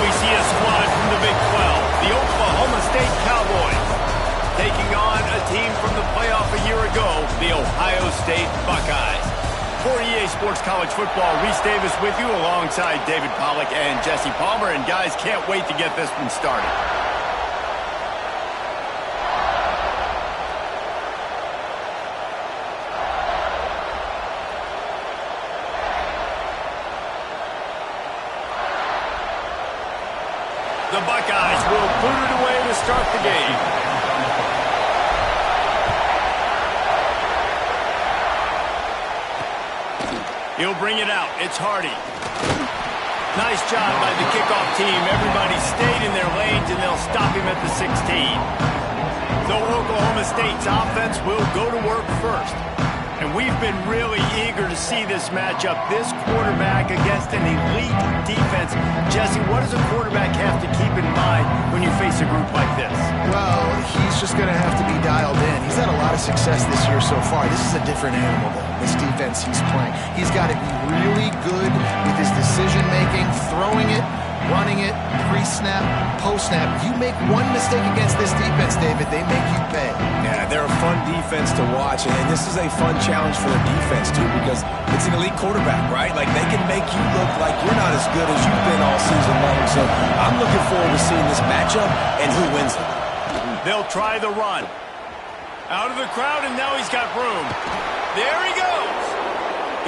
we see a squad from the Big 12, the Oklahoma State Cowboys, taking on a team from the playoff a year ago, the Ohio State Buckeyes. For EA Sports College Football, Reese Davis with you alongside David Pollack and Jesse Palmer. And guys, can't wait to get this one started. The Buckeyes will boot it away to start the game. He'll bring it out. It's Hardy. Nice job by the kickoff team. Everybody stayed in their lanes, and they'll stop him at the 16. So Oklahoma State's offense will go to work first. And we've been really eager to see this matchup. This quarterback against an elite defense. Jesse, what does a quarterback have to keep in mind when you face a group like this? Well, he's just going to have to be dialed in. He's had a lot of success this year so far. This is a different animal, though, this defense he's playing. He's got to be really good with his decision-making, throwing it, running it, pre-snap, post-snap. You make one mistake against this defense, David, they make you pay. Yeah, they're a fun defense to watch, and this is a fun challenge for the defense, too, because it's an elite quarterback, right? Like, they can make you look like you're not as good as you've been all season long. So I'm looking forward to seeing this matchup and who wins it. They'll try the run. Out of the crowd, and now he's got room. There he goes.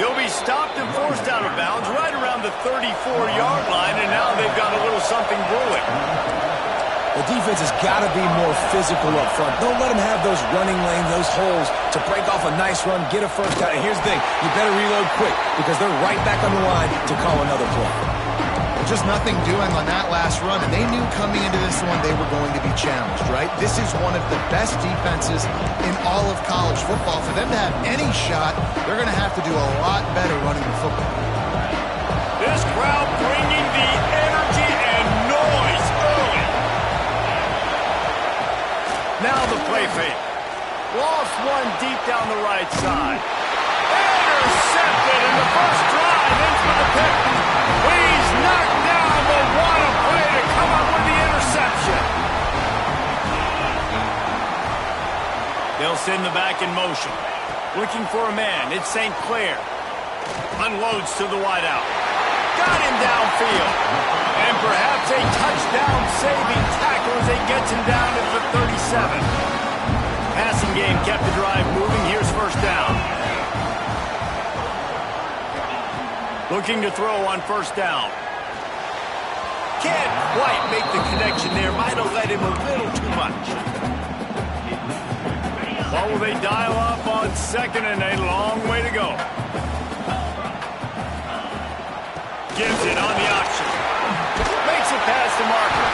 He'll be stopped and forced out of bounds right around the 34-yard line, and now they've got a little something brewing. The defense has got to be more physical up front. Don't let them have those running lanes, those holes to break off a nice run, get a first down. And here's the thing, you better reload quick because they're right back on the line to call another play. Just nothing doing on that last run, and they knew coming into this one they were going to be challenged, right? This is one of the best defenses in all of college football. For them to have any shot, they're going to have to do a lot better running the football. This crowd bringing the energy and noise early. Now the play fake. Lost one deep down the right side. Intercepted, and the first drive ends with a pick. He's knocked down, but what a play to come up with the interception. They'll send the back in motion. Looking for a man. It's St. Clair. Unloads to the wideout. Got him downfield. And perhaps a touchdown-saving tackle as he gets him down at the 37. Passing game kept the drive moving. Here's first down. Looking to throw on first down. Can't quite make the connection there. Might have led him a little too much. What will they dial up on second, and a long way to go. Gives it on the option. Makes it past the marker.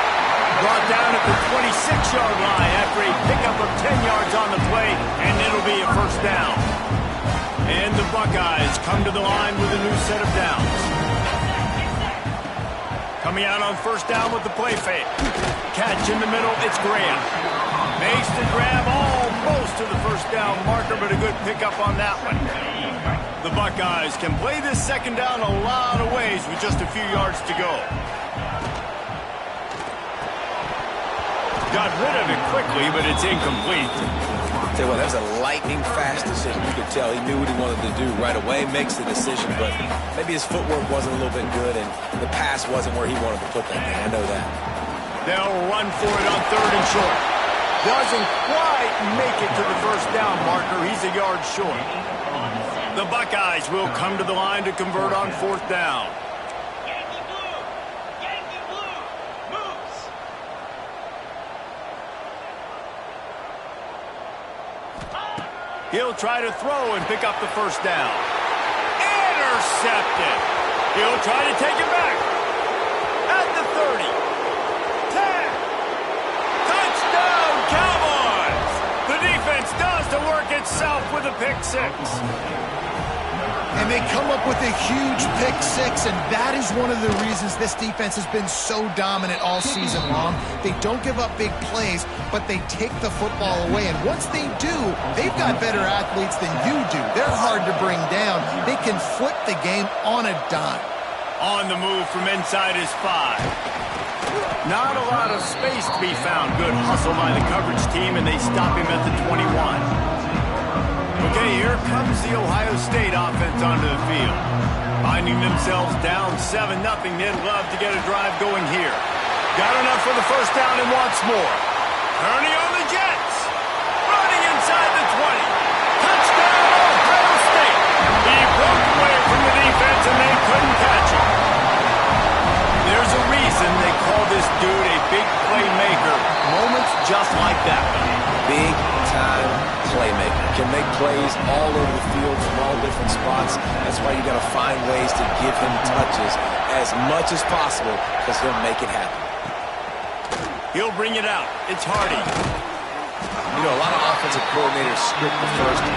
Brought down at the 26-yard line after a pickup of 10 yards on the play, and it'll be a first down. And the Buckeyes come to the line with a new set of downs. Coming out on first down with the play fake. Catch in the middle, it's Graham. Makes the grab almost to the first down marker, but a good pickup on that one. The Buckeyes can play this second down a lot of ways with just a few yards to go. Got rid of it quickly, but it's incomplete. Tell you what, that was a lightning-fast decision. You could tell he knew what he wanted to do right away, makes the decision, but maybe his footwork wasn't a little bit good, and the pass wasn't where he wanted to put that thing. I know that. They'll run for it on third and short. Doesn't quite make it to the first down marker. He's a yard short. The Buckeyes will come to the line to convert on fourth down. He'll try to throw and pick up the first down. Intercepted. He'll try to take it back. At the 30. 10. Touchdown, Cowboys! The defense does the work itself with a pick six. And they come up with a huge pick six, and that is one of the reasons this defense has been so dominant all season long. They don't give up big plays, but they take the football away. And once they do, they've got better athletes than you do. They're hard to bring down. They can flip the game on a dime. On the move from inside his 5. Not a lot of space to be found. Good hustle by the coverage team, and they stop him at the 21. Okay, here comes the Ohio State offense onto the field. Finding themselves down 7-0, they'd love to get a drive going here. Got enough for the first down and wants more. Turning on the Jets. Running inside the 20. Touchdown, Ohio State. He broke away from the defense, and they couldn't catch him. There's a reason they call this dude a big playmaker. Moments just like that one. Big-time playmaker. Can make plays all over the field from all different spots. That's why you got to find ways to give him touches as much as possible, because he'll make it happen. He'll bring it out. It's Hardy. You know, a lot of offensive coordinators script the first 5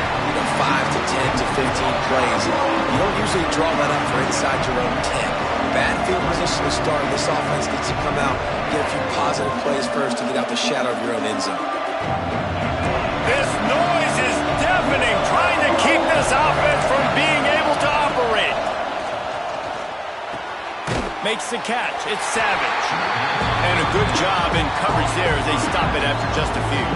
to 10 to 15 plays. You don't usually draw that up for inside your own 10. Bad field position to start. This offense needs to come out, get a few positive plays first to get out the shadow of your own end zone. This noise is deafening, trying to keep this offense from being able to operate. Makes the catch. It's Savage. And a good job in coverage there as they stop it after just a few.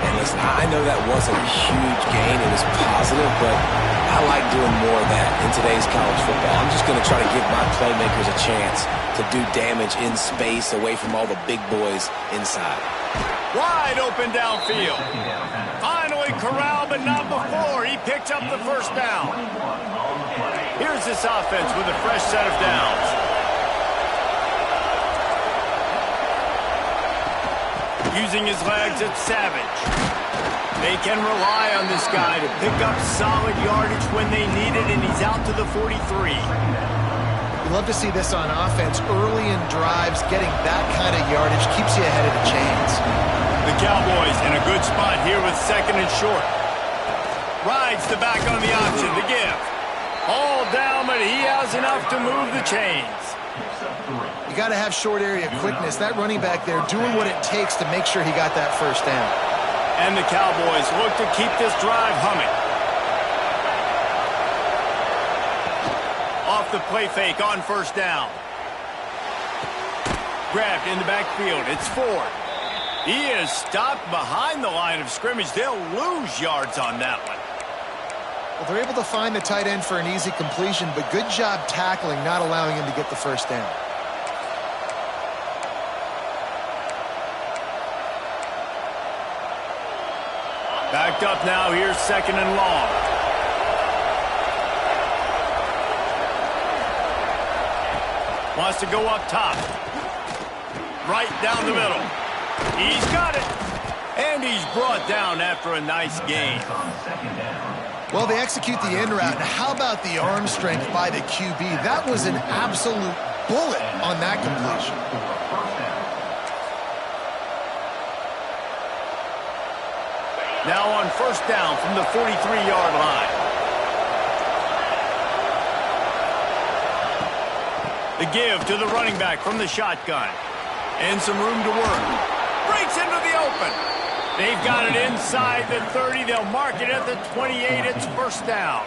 And listen, I know that wasn't a huge gain. It was positive, but I like doing more of that in today's college football. I'm just going to try to give my playmakers a chance to do damage in space away from all the big boys inside. Wide open downfield. Finally corralled, but not before. He picked up the first down. Here's this offense with a fresh set of downs. Using his legs, it's Savage. They can rely on this guy to pick up solid yardage when they need it, and he's out to the 43. You love to see this on offense. Early in drives, getting that kind of yardage keeps you ahead of the chains. The Cowboys in a good spot here with 2nd and short. Rides the back on the option, the give. All down, but he has enough to move the chains. You got to have short area quickness. That running back there doing what it takes to make sure he got that first down. And the Cowboys look to keep this drive humming. Off the play fake on first down. Grabbed in the backfield. It's Ford. He is stopped behind the line of scrimmage. They'll lose yards on that one. Well, they're able to find the tight end for an easy completion, but good job tackling, not allowing him to get the first down. Backed up now. Here's 2nd and long. Wants to go up top. Right down the middle. He's got it. And he's brought down after a nice gain. Well, they execute the end route. And how about the arm strength by the QB? That was an absolute bullet on that completion. Now on first down from the 43-yard line. The give to the running back from the shotgun. And some room to work. Breaks into the open. They've got it inside the 30. They'll mark it at the 28. It's first down.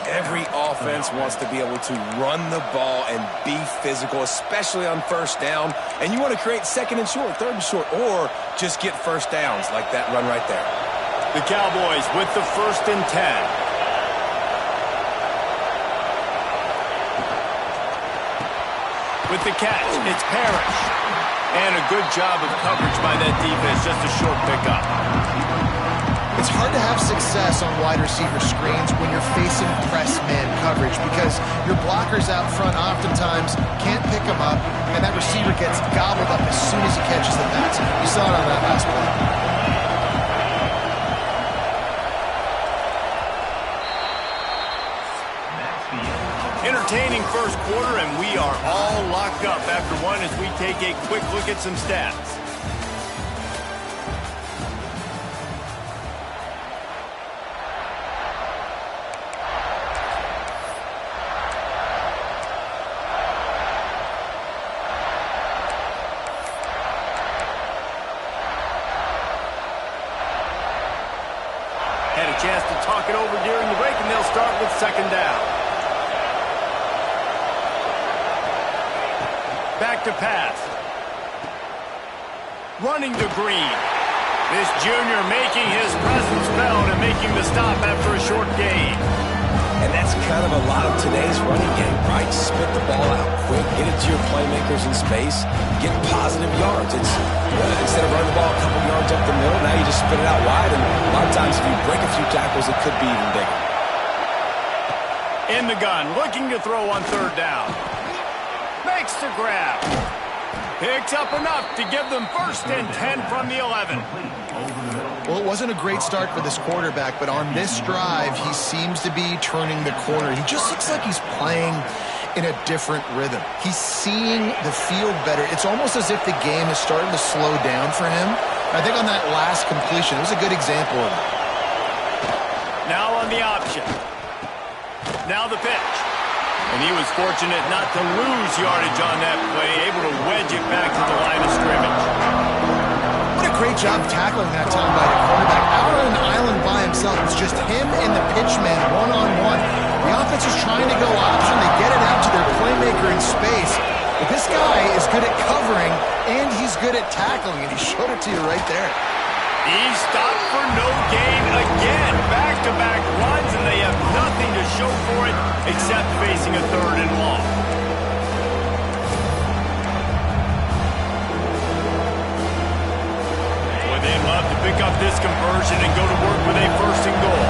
Every offense wants to be able to run the ball and be physical, especially on first down. And you want to create 2nd and short, 3rd and short, or just get first downs like that run right there. The Cowboys with the 1st and 10. With the catch, it's Parrish. And a good job of coverage by that defense, just a short pickup. It's hard to have success on wide receiver screens when you're facing press man coverage because your blockers out front oftentimes can't pick them up, and that receiver gets gobbled up as soon as he catches the pass. You saw it on that last play. Entertaining first quarter, and we are all locked up after one as we take a quick look at some stats. Had a chance to talk it over during the break, and they'll start with 2nd down. back to pass. Running to Green. This junior making his presence felt and making the stop after a short gain. And that's kind of a lot of today's running game, right? Spit the ball out quick, get it to your playmakers in space, get positive yards. It's instead of running the ball a couple yards up the middle, now you just spit it out wide. And a lot of times if you break a few tackles, it could be even bigger. In the gun, looking to throw on third down. Makes the grab. Picks up enough to give them 1st and 10 from the 11. Well, it wasn't a great start for this quarterback, but on this drive, he seems to be turning the corner. He just looks like he's playing in a different rhythm. He's seeing the field better. It's almost as if the game is starting to slow down for him. I think on that last completion, it was a good example of it. Now on the option. Now the pitch. And he was fortunate not to lose yardage on that play, able to wedge it back to the line of scrimmage. What a great job tackling that time by the quarterback. Out on an island by himself. It's just him and the pitchman one-on-one. The offense is trying to go option. They get it out to their playmaker in space. But this guy is good at covering, and he's good at tackling, and he showed it to you right there. He stopped for no gain again. Back-to-back runs, and they have nothing to show for it except facing a 3rd and long. Boy, they'd love to pick up this conversion and go to work with a 1st and goal.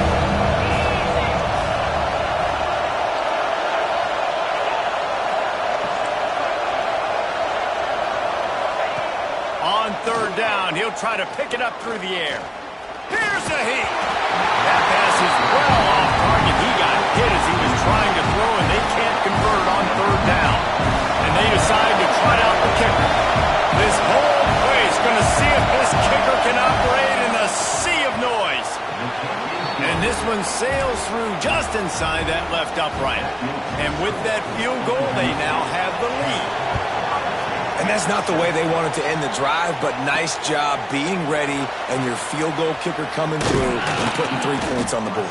On 3rd down, he'll try to pick it up through the air. Here's the heat. That pass is well off target. He got hit as he was trying to throw, and they can't convert on 3rd down. And they decide to try out the kicker. This whole place going to see if this kicker can operate in a sea of noise. And this one sails through just inside that left upright. And with that field goal, they now have the lead. And that's not the way they wanted to end the drive, but nice job being ready and your field goal kicker coming through and putting 3 points on the board.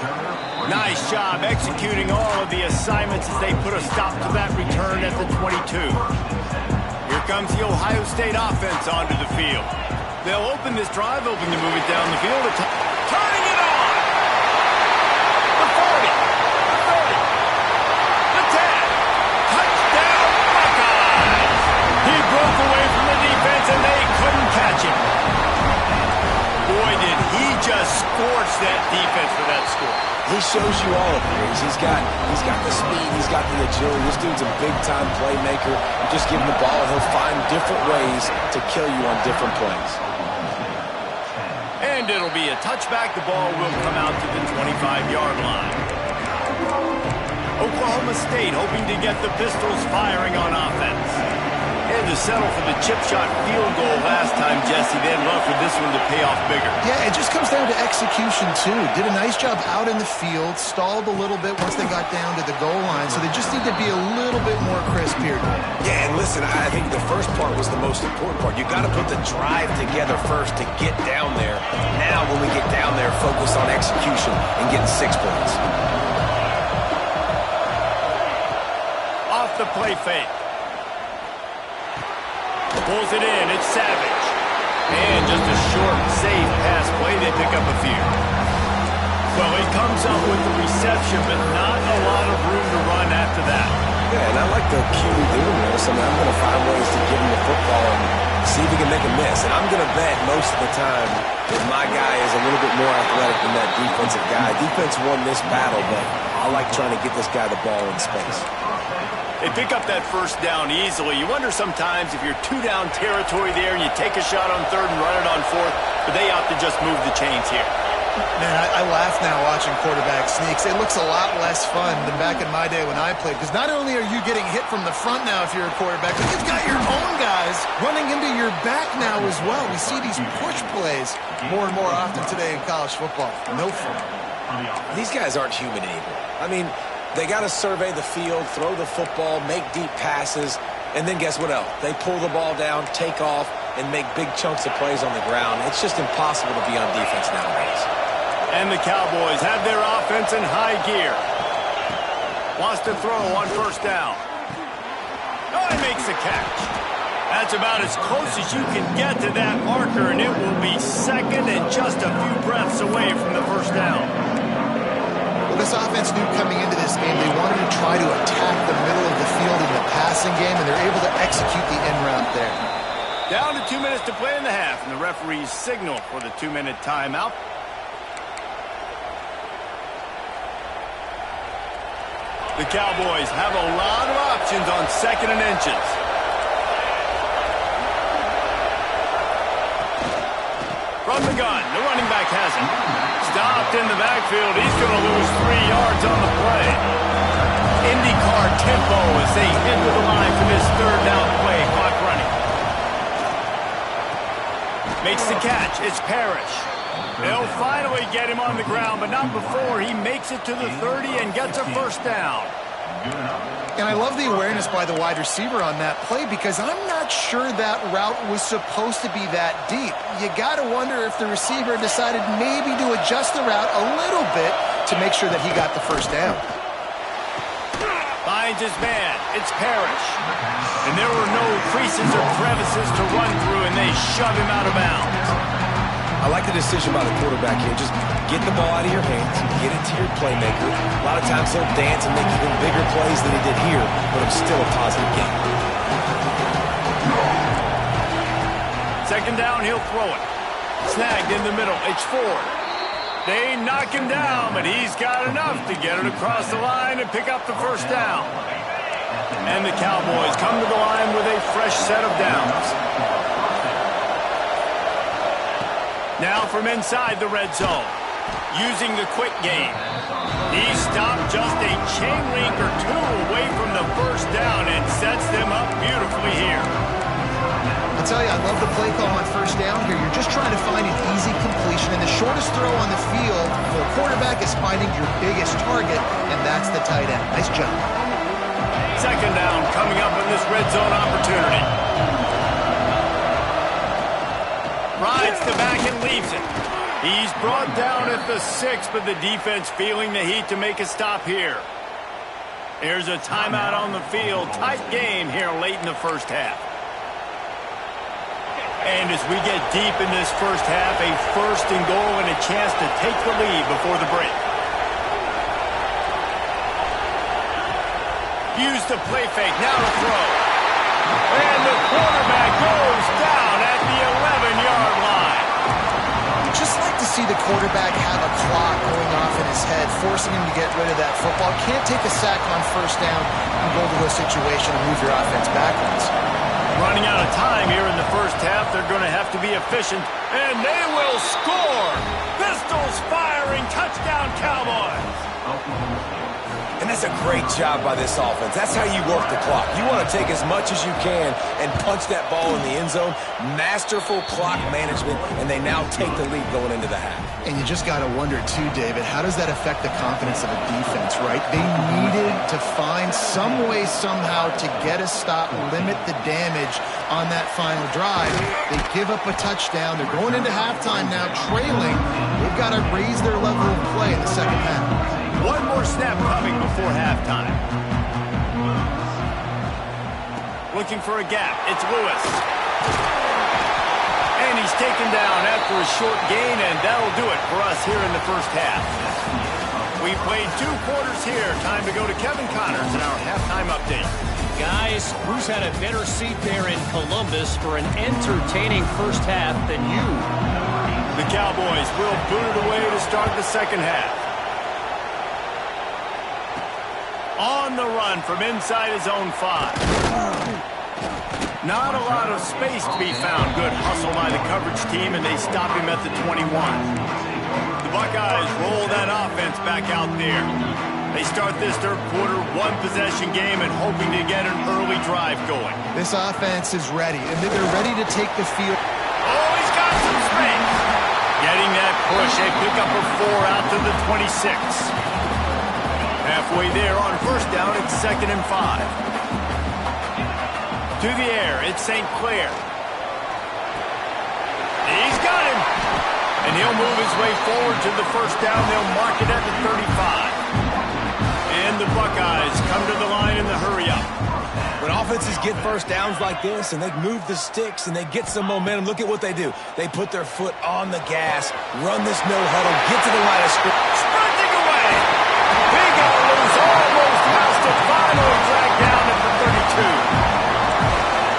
Nice job executing all of the assignments as they put a stop to that return at the 22. Here comes the Ohio State offense onto the field. They'll open this drive, hoping to move it down the field. Turning it on! The 40, the 30, the 10. Touchdown, Buckeyes! He broke away from the defense, and they couldn't catch him. Boy, did he just scorch that defense for that score. He shows you all of it. He's got the speed, he's got the agility. This dude's a big-time playmaker. You just give him the ball, and he'll find different ways to kill you on different plays. And it'll be a touchback. The ball will come out to the 25-yard line. Oklahoma State hoping to get the Pistols firing on offense. Had to settle for the chip shot field goal last time, Jesse. They'd love for this one to pay off bigger. Yeah, it just comes down to execution, too. Did a nice job out in the field, stalled a little bit once they got down to the goal line, so they just need to be a little bit more crisp here. Yeah, and listen, I think the first part was the most important part. You got to put the drive together first to get down there. Now, when we get down there, focus on execution and getting 6 points. Off the play fake. Pulls it in. It's Savage. And just a short, safe pass play. They pick up a few. Well, he comes up with the reception, but not a lot of room to run after that. Yeah, and I like the QB doing this. I mean, I'm going to find ways to give him the football and see if he can make a miss. And I'm going to bet most of the time that my guy is a little bit more athletic than that defensive guy. Defense won this battle, but I like trying to get this guy the ball in space. They pick up that 1st down easily. You wonder sometimes if you're 2-down territory there and you take a shot on 3rd and run it on 4th, but they opt to just move the chains here. Man, I laugh now watching quarterback sneaks. It looks a lot less fun than back in my day when I played, because not only are you getting hit from the front now if you're a quarterback, but you've got your own guys running into your back now as well. We see these push plays more and more often today in college football. No fun. These guys aren't human anymore. I mean, they got to survey the field, throw the football, make deep passes, and then guess what else? They pull the ball down, take off, and make big chunks of plays on the ground. It's just impossible to be on defense nowadays. And the Cowboys have their offense in high gear. Wants to throw on 1st down. Oh, he makes a catch. That's about as close as you can get to that marker, and it will be second and just a few breaths away from the first down. Well, this offense knew coming into this game they wanted to try to attack the middle of the field in the passing game, and they're able to execute the end route there. Down to 2 minutes to play in the half, and the referees signal for the 2-minute timeout. The Cowboys have a lot of options on 2nd and inches. From the gun, the running back has it. Stopped in the backfield. He's going to lose 3 yards on the play. IndyCar tempo as they head to the line for this 3rd down play. Clock running. Makes the catch. It's Parrish. They'll finally get him on the ground, but not before he makes it to the 30 and gets a first down. And I love the awareness by the wide receiver on that play because I'm not sure that route was supposed to be that deep. You got to wonder if the receiver decided maybe to adjust the route a little bit to make sure that he got the first down. Finds his man. It's Parrish. And there were no creases or crevices to run through, and they shove him out of bounds. I like the decision by the quarterback here. Just get the ball out of your hands, get it to your playmaker. A lot of times he'll dance and make even bigger plays than he did here, but it's still a positive game. 2nd down, he'll throw it. Snagged in the middle. It's Ford. They knock him down, but he's got enough to get it across the line and pick up the first down. And the Cowboys come to the line with a fresh set of downs. Now from inside the red zone, using the quick game. He stopped just a chain link or 2 away from the first down and sets them up beautifully here. I'll tell you, I love the play call on first down here. You're just trying to find an easy completion, and the shortest throw on the field for a quarterback is finding your biggest target, and that's the tight end. Nice job. 2nd down coming up in this red zone opportunity. Rides the back and leaves it. He's brought down at the 6, but the defense feeling the heat to make a stop here. There's a timeout on the field. Tight game here late in the first half. And as we get deep in this first half, a 1st and goal and a chance to take the lead before the break. Use the play fake. Now to throw. And the quarterback goes down at the 11-yard line. Just like to see the quarterback have a clock going off in his head, forcing him to get rid of that football. Can't take a sack on first down and go to a situation and move your offense backwards. Running out of time here in the first half. They're going to have to be efficient, and they will score. Pistols firing. Touchdown, Cowboys. And that's a great job by this offense. That's how you work the clock. You want to take as much as you can and punch that ball in the end zone. Masterful clock management, and they now take the lead going into the half. And you just got to wonder, too, David, how does that affect the confidence of a defense, right? They needed to find some way, somehow, to get a stop, limit the damage on that final drive. They give up a touchdown. They're going into halftime now, trailing. They've got to raise their level of play in the second half. One more snap coming before halftime. Looking for a gap. It's Lewis. And he's taken down after a short gain, and that'll do it for us here in the first half. We played 2 quarters here. Time to go to Kevin Connors in our halftime update. Guys, who's had a better seat there in Columbus for an entertaining first half than you? The Cowboys will boot it away to start the second half. On the run from inside his own 5. Not a lot of space to be found. Good hustle by the coverage team, and they stop him at the 21. The Buckeyes roll that offense back out there. They start this 3rd quarter, 1-possession game, and hoping to get an early drive going. This offense is ready, and they're ready to take the field. Oh, he's got some space. Getting that push, a pickup of 4 out to the 26. Halfway there on first down, it's 2nd and 5. To the air, it's St. Clair. He's got him. And he'll move his way forward to the first down. They'll mark it at the 35. And the Buckeyes come to the line in the hurry-up. When offenses get first downs like this, and they move the sticks, and they get some momentum, look at what they do. They put their foot on the gas, run this no-huddle, get to the line of scrimmage. Sprinting away. He got loose, almost lost it, finally dragged down at the 32.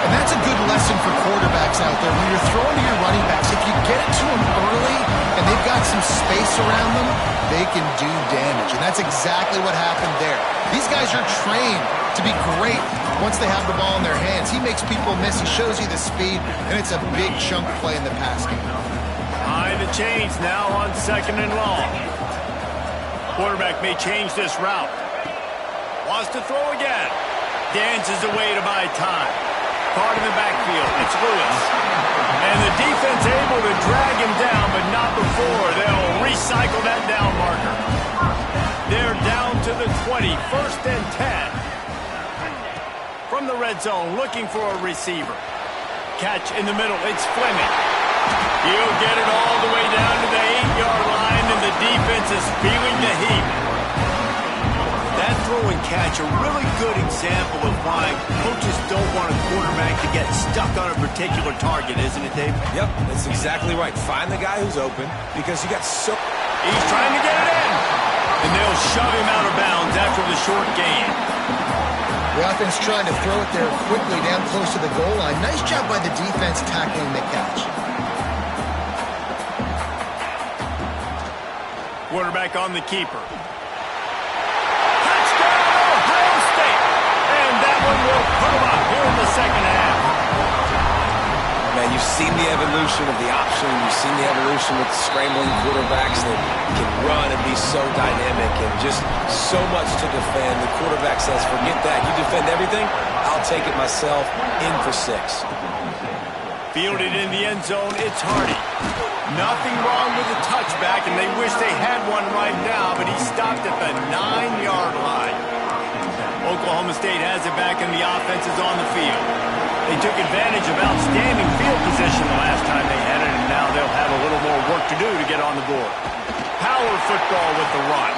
And that's a good lesson for quarterbacks out there. When you're throwing to your running backs, if you get it to them early and they've got some space around them, they can do damage. And that's exactly what happened there. These guys are trained to be great once they have the ball in their hands. He makes people miss. He shows you the speed, and it's a big chunk play in the pass game. Behind the chains now on 2nd and long. Quarterback may change this route. Wants to throw again. Dances away to buy time. Caught in the backfield. It's Lewis. And the defense able to drag him down, but not before. They'll recycle that down marker. They're down to the 20. 1st and 10. From the red zone, looking for a receiver. Catch in the middle. It's Fleming. He'll get it all the way down to the 8-yard line, and the defense is feeling the heat. That throw and catch, a really good example of why coaches don't want a quarterback to get stuck on a particular target, isn't it, Dave? Yep, that's exactly right. Find the guy who's open because you got so... He's trying to get it in. And they'll shove him out of bounds after the short gain. The offense trying to throw it there quickly down close to the goal line. Nice job by the defense tackling the catch. Quarterback on the keeper. Will put him up here in the second half. Man, you've seen the evolution of the option. You've seen the evolution with scrambling quarterbacks that can run and be so dynamic and just so much to defend. The quarterback says, forget that. You defend everything, I'll take it myself. In for 6. Fielded in the end zone, it's Hardy. Nothing wrong with the touchback, and they wish they had one right now, but he stopped at the 9-yard line. Oklahoma State has it back, and the offense is on the field. They took advantage of outstanding field position the last time they had it, and now they'll have a little more work to do to get on the board. Power football with the run.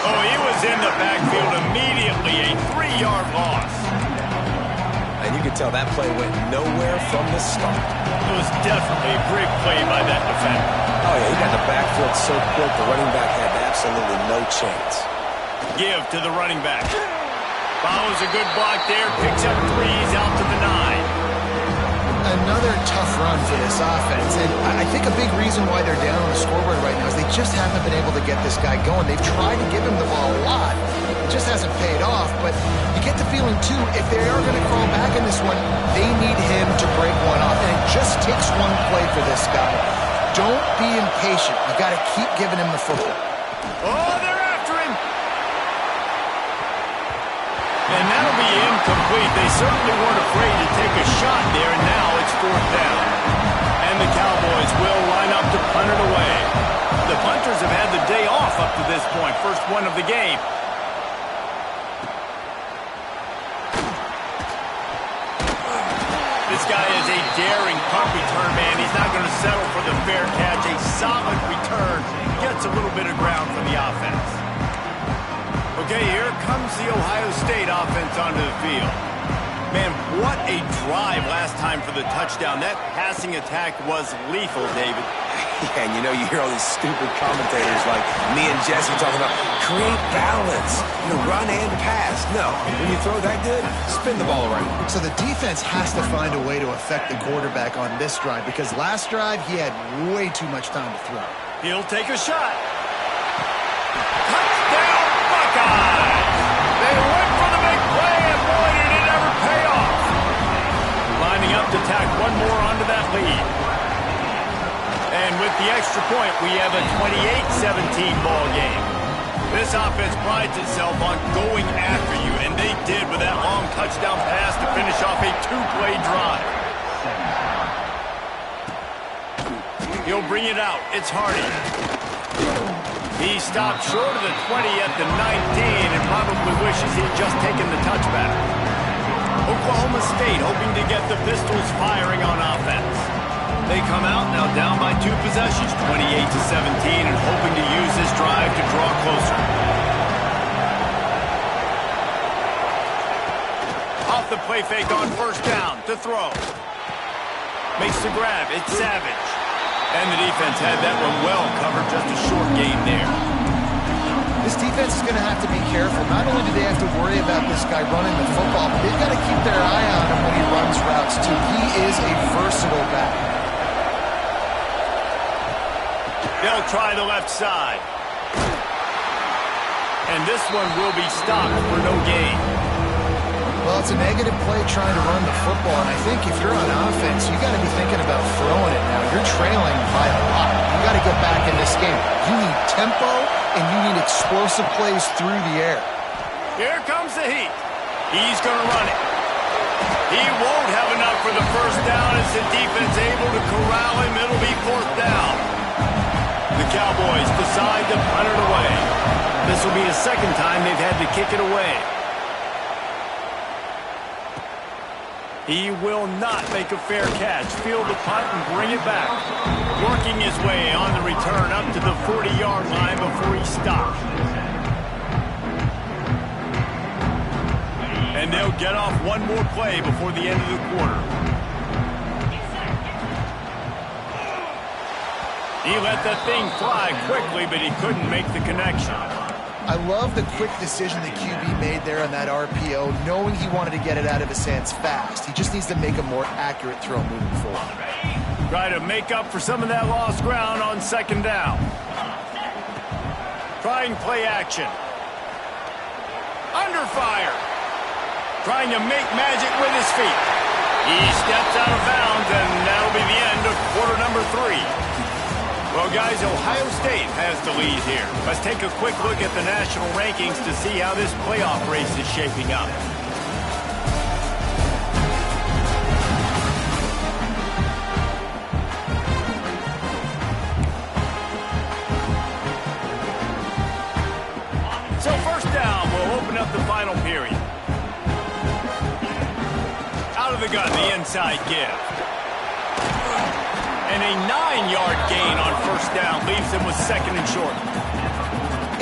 Oh, he was in the backfield immediately, a 3-yard loss. And you can tell that play went nowhere from the start. It was definitely a great play by that defender. Oh, yeah, he got the backfield so quick, the running back had absolutely no chance. Give to the running back. Follows a good block there, picks up 3s out to the 9. Another tough run for this offense, and I think a big reason why they're down on the scoreboard right now is they just haven't been able to get this guy going. They've tried to give him the ball a lot. It just hasn't paid off, but you get the feeling, too, if they are going to crawl back in this one, they need him to break one off, and it just takes one play for this guy. Don't be impatient. You got to keep giving him the football. Oh, they're after him! And that'll be incomplete. They certainly weren't afraid to take a shot there, and now it's 4th down. And the Cowboys will line up to punt it away. The punters have had the day off up to this point. First one of the game. This guy is a daring punt return man. He's not going to settle for the fair catch. A solid return. Gets a little bit of ground for the offense. Okay, here comes the Ohio State offense onto the field. Man, what a drive last time for the touchdown. That passing attack was lethal, David. Yeah, and you know, you hear all these stupid commentators like me and Jesse talking about create balance, run and pass. No, when you throw that good, spin the ball around. So the defense has to find a way to affect the quarterback on this drive because last drive he had way too much time to throw. He'll take a shot. Touchdown, Buckeyes! They went for the big play, and boy, did it ever pay off. Lining up to tack one more onto that lead. And with the extra point, we have a 28-17 ball game. This offense prides itself on going after you, and they did with that long touchdown pass to finish off a 2-play drive. He'll bring it out. It's Hardy. He stopped short of the 20 at the 19 and probably wishes he'd just taken the touchback. Oklahoma State hoping to get the Pistols firing on offense. They come out now down by 2 possessions, 28-17, and hoping to use this drive to draw closer. Off off the play fake on first down to throw. Makes the grab. It's Savage. And the defense had that one well covered. Just a short game there. This defense is going to have to be careful. Not only do they have to worry about this guy running the football, but they've got to keep their eye on him when he runs routes, too. He is a versatile back. They'll try the left side. And this one will be stopped for no gain. Well, it's a negative play trying to run the football, and I think if you're on offense, you got to be thinking about throwing it now. You're trailing by a lot. You got to get back in this game. You need tempo, and you need explosive plays through the air. Here comes the heat. He's going to run it. He won't have enough for the first down as the defense able to corral him. It'll be fourth down. The Cowboys decide to punt it away. This will be the second time they've had to kick it away. He will not make a fair catch. Field the punt and bring it back. Working his way on the return up to the 40-yard line before he stopped. And they'll get off one more play before the end of the quarter. He let that thing fly quickly, but he couldn't make the connection. I love the quick decision the QB made there on that RPO, knowing he wanted to get it out of his hands fast. He just needs to make a more accurate throw moving forward. Try to make up for some of that lost ground on second down. Trying play action. Under fire. Trying to make magic with his feet. He steps out of bounds, and that'll be the end of quarter number 3. Well, guys, Ohio State has the lead here. Let's take a quick look at the national rankings to see how this playoff race is shaping up. So first down, we'll open up the final period. Out of the gun, the inside give. And a 9-yard gain on first down leaves them with second and short.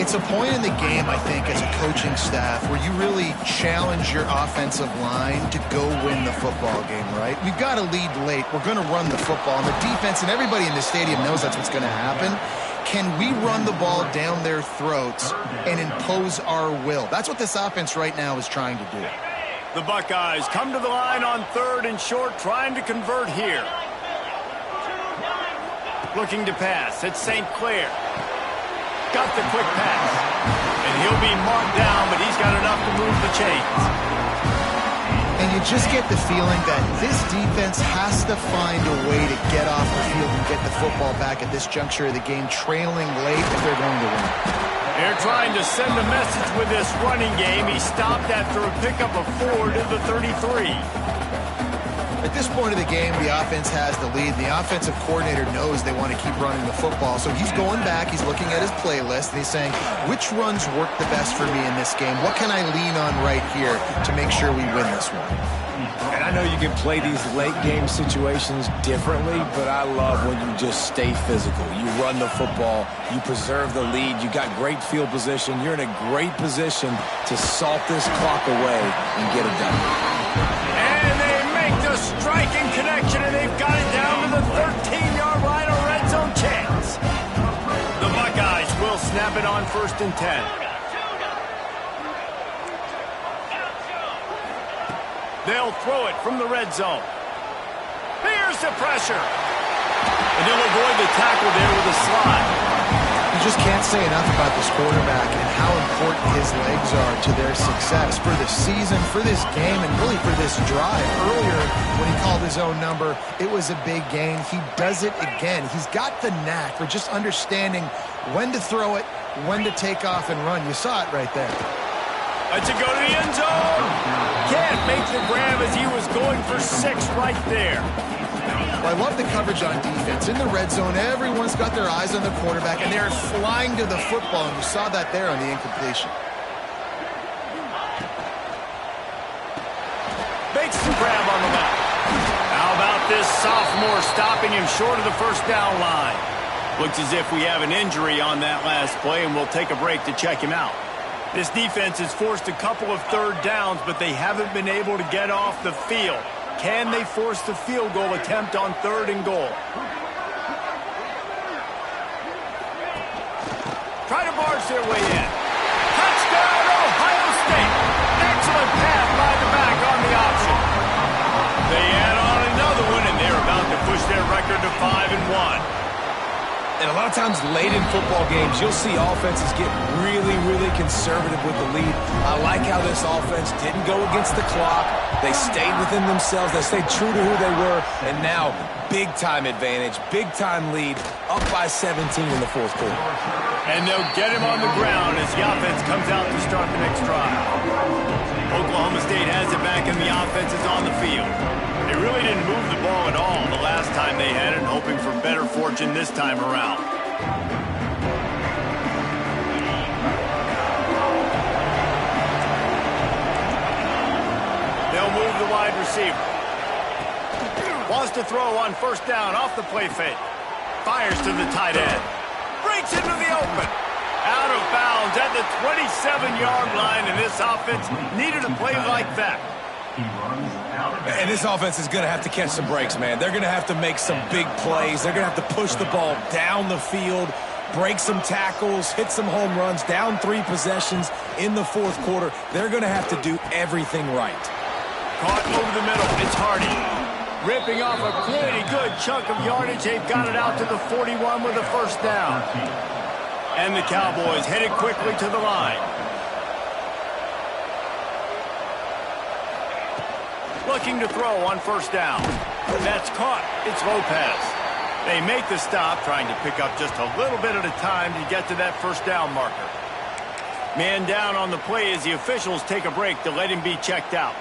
It's a point in the game, I think, as a coaching staff where you really challenge your offensive line to go win the football game, right? We've got to lead late. We're going to run the football. And the defense and everybody in the stadium knows that's what's going to happen. Can we run the ball down their throats and impose our will? That's what this offense right now is trying to do. The Buckeyes come to the line on third and short, trying to convert here. Looking to pass. It's St. Clair. Got the quick pass. And he'll be marked down, but he's got enough to move the chains. And you just get the feeling that this defense has to find a way to get off the field and get the football back at this juncture of the game, trailing late if they're going to win. They're trying to send a message with this running game. He stopped after a pickup of 4 to the 33. At this point of the game, the offense has the lead. The offensive coordinator knows they want to keep running the football. So he's going back, he's looking at his playlist, and he's saying, which runs work the best for me in this game? What can I lean on right here to make sure we win this one? And I know you can play these late game situations differently, but I love when you just stay physical. You run the football, you preserve the lead, you got great field position, you're in a great position to salt this clock away and get it done. And they make the striking connection, and they've got it down to the 13-yard line, a red zone chance. The Buckeyes will snap it on 1st and 10. They'll throw it from the red zone. Here's the pressure. And they'll avoid the tackle there with a slide. You just can't say enough about this quarterback and how important his legs are to their success for the season, for this game, and really for this drive. Earlier, when he called his own number, it was a big gain. He does it again. He's got the knack for just understanding when to throw it, when to take off and run. You saw it right there. Let's it go to the end zone. Can't make the grab as he was going for 6 right there. Well, I love the coverage on defense. In the red zone, everyone's got their eyes on the quarterback, and they're flying to the football, and you saw that there on the incompletion. Makes the grab on the left. How about this sophomore stopping him short of the first down line? Looks as if we have an injury on that last play, and we'll take a break to check him out. This defense has forced a couple of third downs, but they haven't been able to get off the field. Can they force the field goal attempt on 3rd and goal? Try to barge their way in. Touchdown, Ohio State. Excellent pass by the back on the option. They add on another one, and they're about to push their record to 5-1. And a lot of times late in football games, you'll see offenses get really, really conservative with the lead. I like how this offense didn't go against the clock. They stayed within themselves. They stayed true to who they were. And now, big-time advantage, big-time lead, up by 17 in the 4th quarter. And they'll get him on the ground as the offense comes out to start the next drive. Oklahoma State has it back, and the offense is on the field. They really didn't move the ball at all the last time they had it, hoping for better fortune this time around. They'll move the wide receiver. Wants to throw on 1st down off the play fake. Fires to the tight end. Breaks into the open. Out of bounds at the 27-yard line, and this offense needed a play like that. And this offense is going to have to catch some breaks, man. They're going to have to make some big plays. They're going to have to push the ball down the field, break some tackles, hit some home runs, down 3 possessions in the 4th quarter. They're going to have to do everything right. Caught over the middle. It's Hardy. Ripping off a pretty good chunk of yardage. They've got it out to the 41 with a 1st down. And the Cowboys headed quickly to the line. Looking to throw on 1st down. That's caught. It's Lopez. They make the stop, trying to pick up just a little bit at a time to get to that 1st down marker. Man down on the play as the officials take a break to let him be checked out.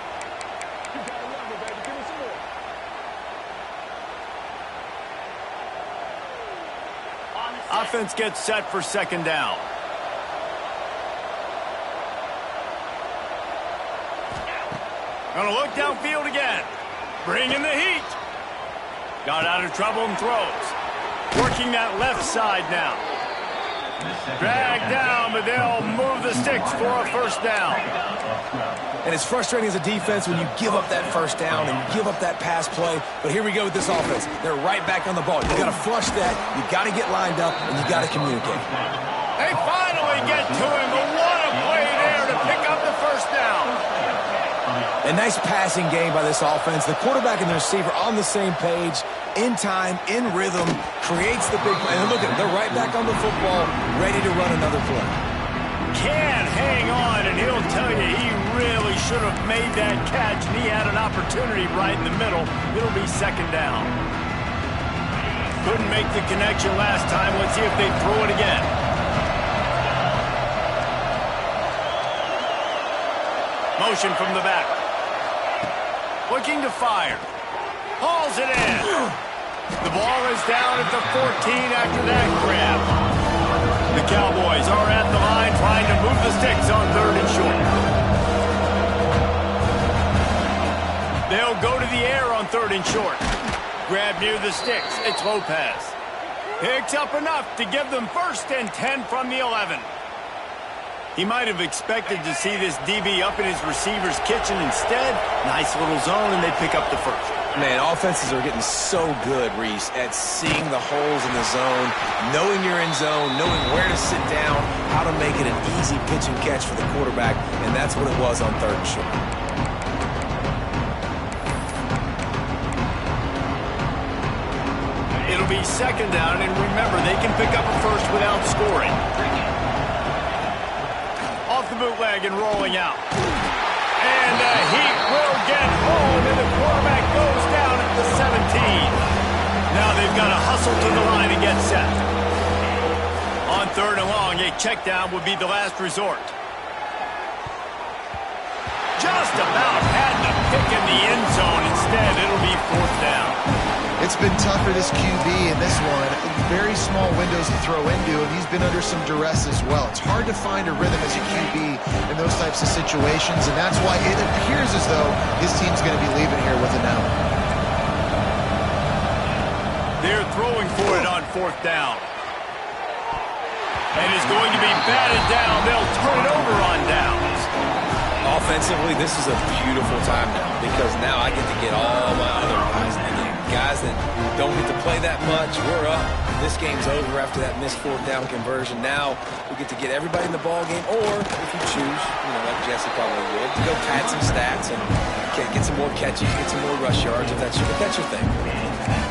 Offense gets set for 2nd down. Gonna look downfield again. Bringing the heat. Got out of trouble and throws. Working that left side now. Dragged down, but they'll move the sticks for a 1st down. And it's frustrating as a defense when you give up that 1st down and you give up that pass play. But here we go with this offense. They're right back on the ball. You got to flush that. You got to get lined up, and you got to communicate. They finally get to him, but what a play there to pick up the 1st down. A nice passing game by this offense. The quarterback and the receiver on the same page, in time, in rhythm, creates the big play. And look at them. They're right back on the football, ready to run another play. Can't hang on, and he'll tell you he really should have made that catch, and he had an opportunity right in the middle. It'll be 2nd down. Couldn't make the connection last time. Let's see if they throw it again. Motion from the back. Looking to fire. Hauls it in. The ball is down at the 14 after that grab. The Cowboys are at the line trying to move the sticks on 3rd and short. They'll go to the air on 3rd and short. Grab near the sticks. It's Lopez. Picks up enough to give them 1st and 10 from the 11. He might have expected to see this DB up in his receiver's kitchen. Instead, nice little zone, and they pick up the 1st. Man, offenses are getting so good, Reese, at seeing the holes in the zone, knowing you're in zone, knowing where to sit down, how to make it an easy pitch and catch for the quarterback, and that's what it was on 3rd and short. It'll be 2nd down, and remember, they can pick up a 1st without scoring. Off the bootleg and rolling out. And the heat will get home, and the quarterback goes down at the 17. Now they've got to hustle to the line and get set. On 3rd and long, a check down would be the last resort. Just about had the pick in the end zone. Instead, it'll be 4th down. It's been tough for this QB in this one. Very small windows to throw into, and he's been under some duress as well. It's hard to find a rhythm as a QB in those types of situations, and that's why it appears as though his team's going to be leaving here with an out. They're throwing for it on 4th down. And it's going to be batted down. They'll turn it over on Offensively, this is a beautiful time now because now I get to get all my other guys in the game. Guys that don't get to play that much, we're up. This game's over after that missed fourth down conversion. Now we get to get everybody in the ball game, or if you choose, like Jesse probably would, go pad some stats and get some more catches, get some more rush yards if that's your thing.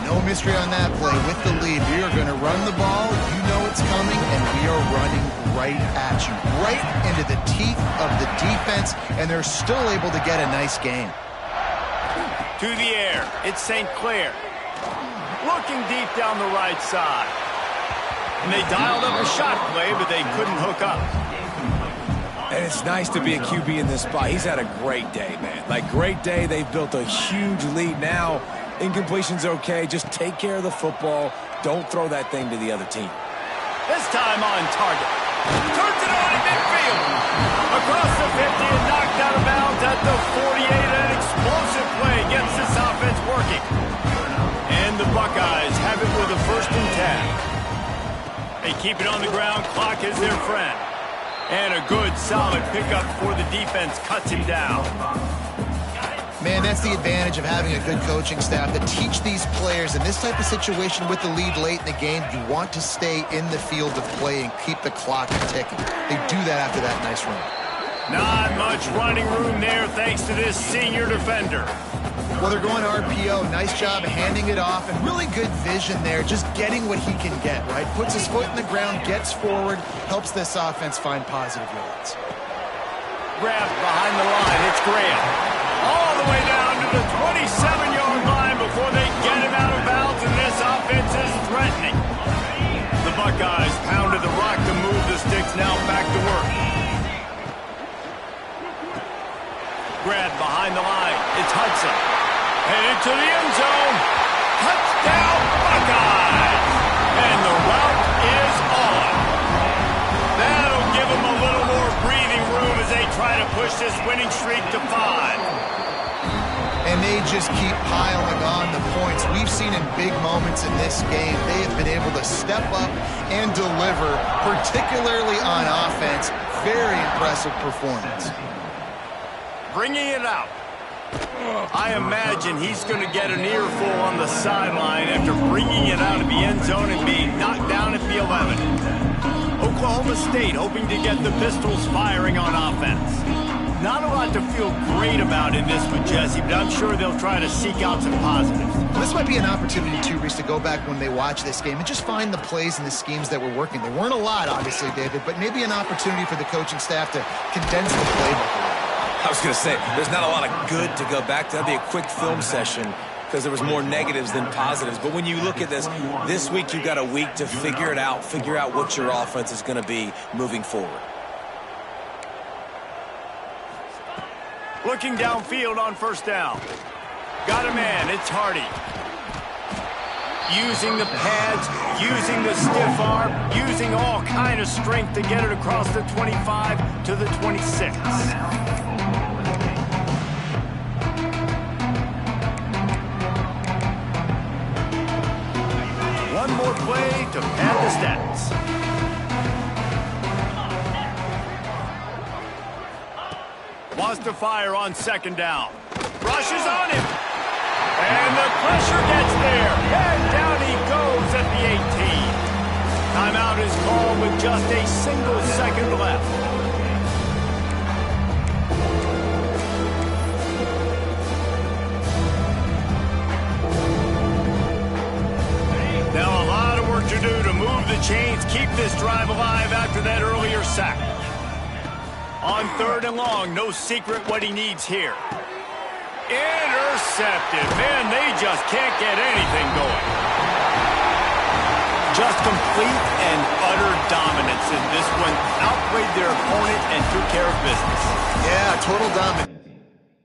No mystery on that play. With the lead, we are going to run the ball. You know it's coming, and we are running right at you, right into the teeth of the defense, and they're still able to get a nice game. To the air, it's St. Clair. Looking deep down the right side. And they dialed up a shot play, but they couldn't hook up. And it's nice to be a QB in this spot. He's had a great day, man. Like, great day. They've built a huge lead now. Incompletion's okay. Just take care of the football. Don't throw that thing to the other team. This time on target. Turns it on in midfield. Across the 50 and knocked out of bounds at the 48. An explosive play gets this offense working. And the Buckeyes have it with a 1st and 10. They keep it on the ground. Clock is their friend. And a good, solid pickup before the defense cuts him down. Man, that's the advantage of having a good coaching staff that teach these players in this type of situation with the lead late in the game. You want to stay in the field of play and keep the clock ticking. They do that after that nice run. Not much running room there thanks to this senior defender. Well, they're going RPO. Nice job handing it off, and really good vision there, just getting what he can get, right? Puts his foot in the ground, gets forward, helps this offense find positive yards. Grabbed behind the line. It's Graham. All the way down to the 27-yard line before they get him out of bounds, and this offense is threatening. The Buckeyes pounded the rock to move the sticks, now back to work. Grabbed behind the line. It's Hudson. Headed to the end zone. Touchdown, Buckeyes! And the route is on. That'll give them a little more breathing room as they try to push this winning streak to 5. And they just keep piling on the points. We've seen in big moments in this game, they have been able to step up and deliver, particularly on offense. Very impressive performance. Bringing it out. I imagine he's going to get an earful on the sideline after bringing it out of the end zone and being knocked down at the 11. Oklahoma State hoping to get the Pistols firing on offense. Not a lot to feel great about in this one, Jesse, but I'm sure they'll try to seek out some positives. Well, this might be an opportunity, too, Reese, to go back when they watch this game and just find the plays and the schemes that were working. There weren't a lot, obviously, David, but maybe an opportunity for the coaching staff to condense the playbook a little. I was going to say, there's not a lot of good to go back to. That'd be a quick film session because there was more negatives than positives. But when you look at this week you've got a week to figure it out, figure out what your offense is going to be moving forward. Looking downfield on 1st down. Got a man, it's Hardy. Using the pads, using the stiff arm, using all kind of strength to get it across the 25 to the 26. One more play to pad the stats. Wants to fire on 2nd down. Rushes on him. And the pressure gets there. And down he goes at the 18. Timeout is called with just a single second left. Now a lot of work to do to move the chains, keep this drive alive after that earlier sack. On 3rd and long, no secret what he needs here. Intercepted. Man, they just can't get anything going. Just complete and utter dominance in this one. Outplayed their opponent and took care of business. Yeah, total dominance.